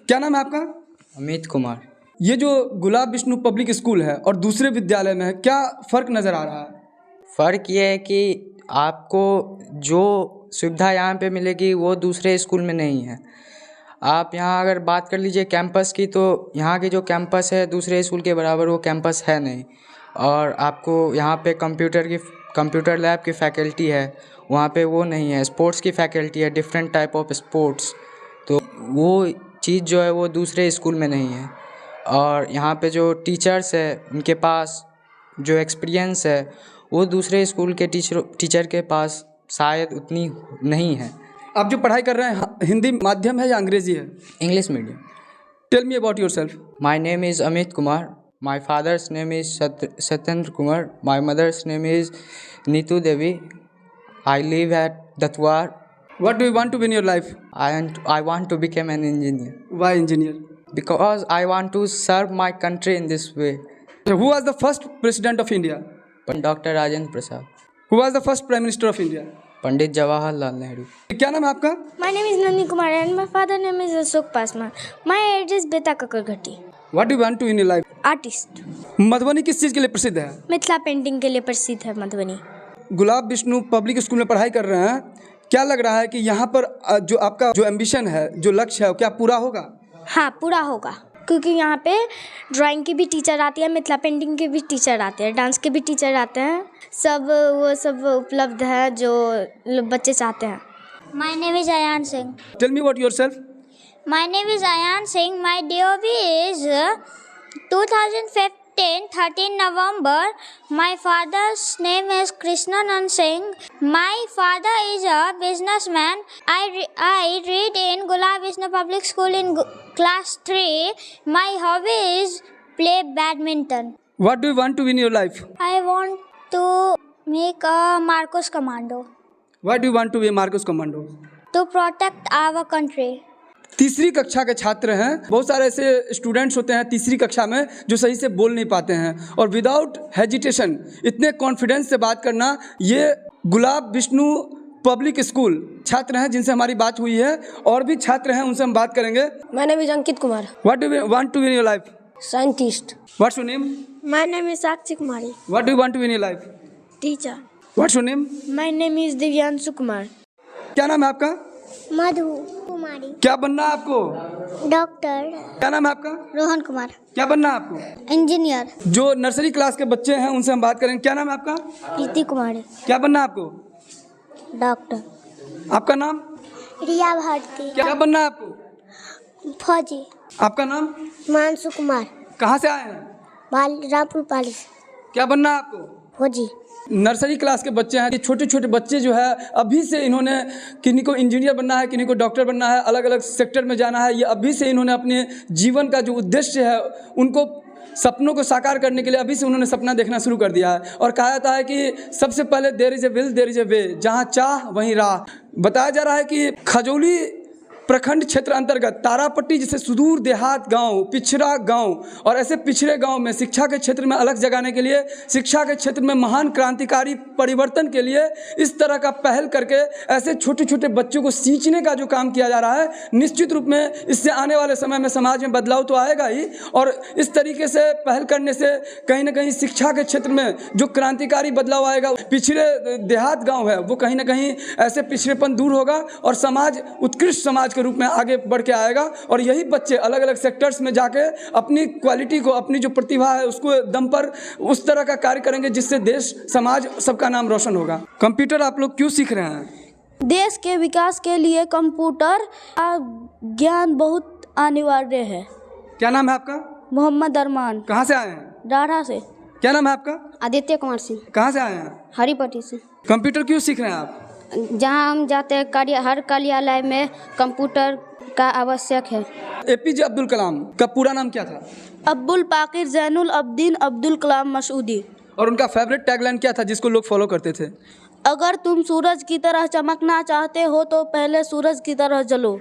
क्या नाम है आपका? अमित कुमार। ये जो गुलाब विष्णु पब्लिक स्कूल है और दूसरे विद्यालय में है, क्या फ़र्क नज़र आ रहा है? फ़र्क ये है कि आपको जो सुविधा यहाँ पे मिलेगी वो दूसरे स्कूल में नहीं है। आप यहाँ अगर बात कर लीजिए कैंपस की, तो यहाँ के जो कैंपस है दूसरे स्कूल के बराबर वो कैंपस है नहीं। और आपको यहाँ पे कंप्यूटर लैब की फैकल्टी है, वहाँ पे वो नहीं है। स्पोर्ट्स की फैकल्टी है, डिफरेंट टाइप ऑफ स्पोर्ट्स, तो वो चीज़ जो है वो दूसरे स्कूल में नहीं है। और यहाँ पे जो टीचर्स है उनके पास जो एक्सपीरियंस है वो दूसरे स्कूल के टीचर के पास शायद उतनी नहीं है। आप जो पढ़ाई कर रहे हैं हिंदी माध्यम है या अंग्रेजी है? English medium. Tell me about yourself. My name is Amit Kumar. My father's name is Satyendra Kumar. My mother's name is Neetu Devi. I live at Datwar. What do you want to be in your life? I want to become an engineer Why engineer? because I want to serve my country in this way. So who was the first president of India? Doctor Rajendra Prasad. Who was the first prime minister of India? Pandit Jawaharlal Nehru. क्या नाम है आपका? My name is Nandini Kumar and my father name is Ashok Pasman. My address Beta Kakarghati. What do you want to in your life? Artist. Madhubani किस चीज़ के लिए प्रसिद्ध है? Mithila painting के लिए प्रसिद्ध है मधुबनी। गुलाब विष्णु पब्लिक स्कूल में पढ़ाई कर रहे हैं, क्या लग रहा है कि यहाँ पर जो आपका जो एम्बिशन है, जो लक्ष्य है, क्या पूरा होगा? हाँ, पूरा होगा, क्योंकि यहाँ पे ड्राइंग की भी टीचर आती है, मिथिला पेंटिंग के भी टीचर आते हैं, डांस के भी टीचर आते हैं, वो सब उपलब्ध है जो बच्चे चाहते हैं। My name is Ayan Singh. Tell me about yourself. My name is Ayan Singh. My DOB is 2015, 13 November. My father's name is Krishnanand Singh. My father is a businessman. I read in Gulab Vishnu Public School in class 3. My hobby is play badminton. What do you want to be in your life? I want to make a Marcos Commando Why do you want to be a Marcos Commando? to protect our country. तीसरी कक्षा के छात्र हैं, बहुत सारे ऐसे students होते हैं तीसरी कक्षा में जो सही से बोल नहीं पाते हैं, और विदाउट हेजिटेशन इतने कॉन्फिडेंस से बात करना, ये गुलाब विष्णु पब्लिक स्कूल छात्र हैं जिनसे हमारी बात हुई है। और भी छात्र हैं, उनसे हम बात करेंगे। My name is Ankit Kumar. What do you want to be in your life? Scientist. What's your name? My name is Sakshi Kumari. What do you want to be in your life? Teacher. What's your name? My name is Divyanshu Kumar. क्या नाम है आपका? मधु कुमारी। क्या बनना है आपको? Doctor. क्या नाम है आपका? रोहन कुमार। क्या बनना है आपको? इंजीनियर। जो नर्सरी क्लास के बच्चे हैं उनसे हम बात करेंगे। क्या नाम है आपका? प्रीति कुमारी। क्या बनना है आपको? डॉक्टर। आपका नाम? रिया भारती। क्या बनना है आपको? फौजी। आपका नाम? मानसू कुमार। कहाँ से आए हैं? रामपुर पाली। क्या बनना है आपको? फौजी। नर्सरी क्लास के बच्चे हैं, ये छोटे छोटे बच्चे जो है अभी से इन्होंने किन्हीं को इंजीनियर बनना है, किन्हीं को डॉक्टर बनना है, अलग अलग सेक्टर में जाना है। ये अभी से इन्होंने अपने जीवन का जो उद्देश्य है उनको सपनों को साकार करने के लिए अभी से उन्होंने सपना देखना शुरू कर दिया है। और कहा जाता है कि सबसे पहले there is a will there is a way, जहाँ चाह वहीं राह। बताया जा रहा है कि खजौली प्रखंड क्षेत्र अंतर्गत तारापट्टी जैसे सुदूर देहात गांव, पिछड़ा गांव, और ऐसे पिछड़े गांव में शिक्षा के क्षेत्र में अलग जगाने के लिए, शिक्षा के क्षेत्र में महान क्रांतिकारी परिवर्तन के लिए इस तरह का पहल करके ऐसे छोटे छोटे बच्चों को सींचने का जो काम किया जा रहा है, निश्चित रूप में इससे आने वाले समय में समाज में बदलाव तो आएगा ही। और इस तरीके से पहल करने से कहीं ना कहीं शिक्षा के क्षेत्र में जो क्रांतिकारी बदलाव आएगा, पिछड़े देहात गाँव है वो कहीं ना कहीं ऐसे पिछड़ेपन दूर होगा और समाज उत्कृष्ट समाज के रूप में आगे बढ़ के आएगा। और यही बच्चे अलग अलग सेक्टर्स में जाके अपनी क्वालिटी को, अपनी जो प्रतिभा है उसको दम पर उस तरह का कार्य करेंगे जिससे देश समाज सबका नाम रोशन होगा। कंप्यूटर आप लोग क्यों सीख रहे हैं? देश के विकास के लिए कंप्यूटर का ज्ञान बहुत अनिवार्य है। क्या नाम है आपका? मोहम्मद अरमान। कहाँ से आए हैं? डाढ़ा से। क्या नाम है आपका? आदित्य कुमार सिंह। कहाँ से आए हैं? हरिपट्टी से। कंप्यूटर क्यों सीख रहे हैं आप? जहाँ हम जाते हैं हर कार्यालय में कंप्यूटर का आवश्यक है। एपीजे अब्दुल कलाम का पूरा नाम क्या था? अब्दुल पाकिर जैनुल अब्दीन अब्दुल कलाम मसूदी। और उनका फेवरेट टैगलाइन क्या था जिसको लोग फॉलो करते थे? अगर तुम सूरज की तरह चमकना चाहते हो तो पहले सूरज की तरह जलो।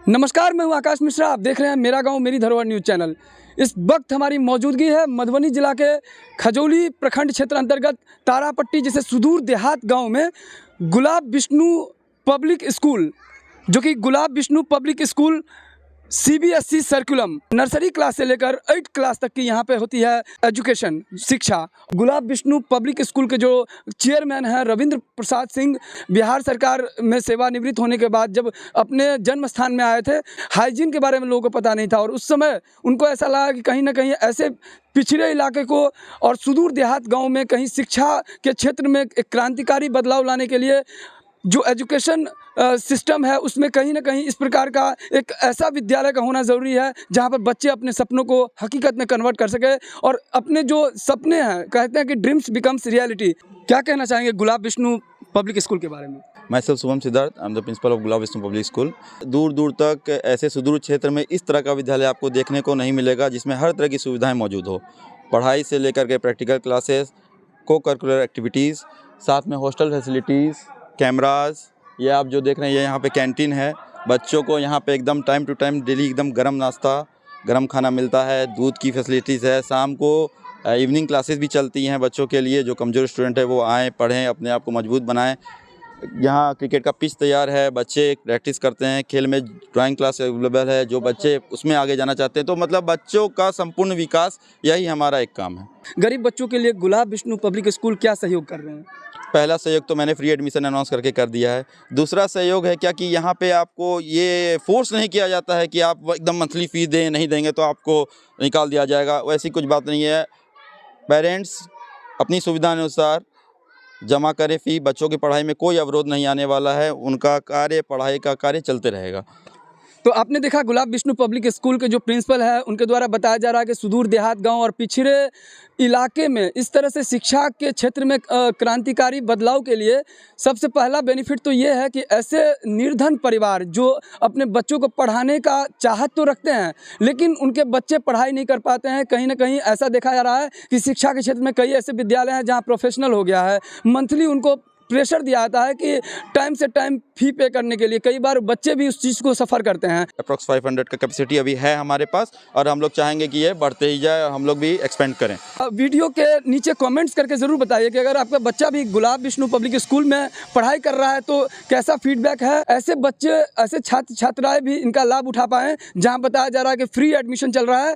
नमस्कार, मैं हूँ आकाश मिश्रा। आप देख रहे हैं मेरा गांव मेरी धरोहर न्यूज़ चैनल। इस वक्त हमारी मौजूदगी है मधुबनी जिला के खजौली प्रखंड क्षेत्र अंतर्गत तारापट्टी जैसे सुदूर देहात गांव में गुलाब विष्णु पब्लिक स्कूल, जो कि गुलाब Vishnu public school CBSE सर्कुलम nursery class से लेकर 8 क्लास तक की यहाँ पे होती है एजुकेशन, शिक्षा। गुलाब विष्णु पब्लिक स्कूल के जो चेयरमैन हैं रविंद्र प्रसाद सिंह, बिहार सरकार में सेवानिवृत्त होने के बाद जब अपने जन्म स्थान में आए थे, हाइजीन के बारे में लोगों को पता नहीं था और उस समय उनको ऐसा लगा कि कहीं ना कहीं ऐसे पिछड़े इलाके को और सुदूर देहात गाँव में कहीं शिक्षा के क्षेत्र में एक क्रांतिकारी बदलाव लाने के लिए जो एजुकेशन सिस्टम है उसमें कहीं ना कहीं इस प्रकार का एक ऐसा विद्यालय का होना ज़रूरी है जहां पर बच्चे अपने सपनों को हकीकत में कन्वर्ट कर सके और अपने जो सपने हैं, कहते हैं कि ड्रीम्स बिकम्स रियलिटी। क्या कहना चाहेंगे गुलाब विष्णु पब्लिक स्कूल के बारे में? मैं self Shubham Siddharth, I am the principle of gulab Vishnu public school. दूर दूर तक ऐसे सुदूर क्षेत्र में इस तरह का विद्यालय आपको देखने को नहीं मिलेगा जिसमें हर तरह की सुविधाएँ मौजूद हो, पढ़ाई से लेकर के प्रैक्टिकल क्लासेस, को करिकुलर एक्टिविटीज़, साथ में हॉस्टल फैसिलिटीज़, कैमराज। ये आप जो देख रहे हैं ये यहाँ पे कैंटीन है। बच्चों को यहाँ पे एकदम टाइम टू टाइम डेली एकदम गर्म नाश्ता, गर्म खाना मिलता है। दूध की फैसिलिटीज़ है। शाम को इवनिंग क्लासेस भी चलती हैं बच्चों के लिए। जो कमज़ोर स्टूडेंट है वो आएँ, पढ़ें, अपने आप को मजबूत बनाएं। यहाँ क्रिकेट का पिच तैयार है, बच्चे प्रैक्टिस करते हैं। खेल में ड्राइंग क्लास अवेलेबल है, जो बच्चे उसमें आगे जाना चाहते हैं। तो मतलब बच्चों का संपूर्ण विकास, यही हमारा एक काम है। गरीब बच्चों के लिए गुलाब विष्णु पब्लिक स्कूल क्या सहयोग कर रहे हैं? पहला सहयोग तो मैंने फ्री एडमिशन अनाउंस करके कर दिया है। दूसरा सहयोग है क्या कि यहाँ पे आपको ये फोर्स नहीं किया जाता है कि आप एकदम मंथली फ़ीस दें, नहीं देंगे तो आपको निकाल दिया जाएगा, वैसी कुछ बात नहीं है। पेरेंट्स अपनी सुविधा अनुसार जमा करें फ़ी, बच्चों की पढ़ाई में कोई अवरोध नहीं आने वाला है। उनका कार्य, पढ़ाई का कार्य चलते रहेगा। तो आपने देखा गुलाब विष्णु पब्लिक स्कूल के जो प्रिंसिपल है उनके द्वारा बताया जा रहा है कि सुदूर देहात गांव और पिछड़े इलाके में इस तरह से शिक्षा के क्षेत्र में क्रांतिकारी बदलाव के लिए सबसे पहला बेनिफिट तो ये है कि ऐसे निर्धन परिवार जो अपने बच्चों को पढ़ाने का चाहत तो रखते हैं लेकिन उनके बच्चे पढ़ाई नहीं कर पाते हैं। कहीं ना कहीं ऐसा देखा जा रहा है कि शिक्षा के क्षेत्र में कई ऐसे विद्यालय हैं जहाँ प्रोफेशनल हो गया है, मंथली उनको प्रेशर दिया जाता है कि टाइम से टाइम फ़ी पे करने के लिए। कई बार बच्चे भी उस चीज़ को सफ़र करते हैं। अप्रॉक्स 500 का कैपेसिटी अभी है हमारे पास और हम लोग चाहेंगे कि ये बढ़ते ही जाए और हम लोग भी एक्सपेंड करें। वीडियो के नीचे कमेंट्स करके ज़रूर बताइए कि अगर आपका बच्चा भी गुलाब विष्णु पब्लिक स्कूल में पढ़ाई कर रहा है तो कैसा फीडबैक है। ऐसे बच्चे, ऐसे छात्र छात्राएँ भी इनका लाभ उठा पाएँ जहाँ बताया जा रहा है कि फ्री एडमिशन चल रहा है।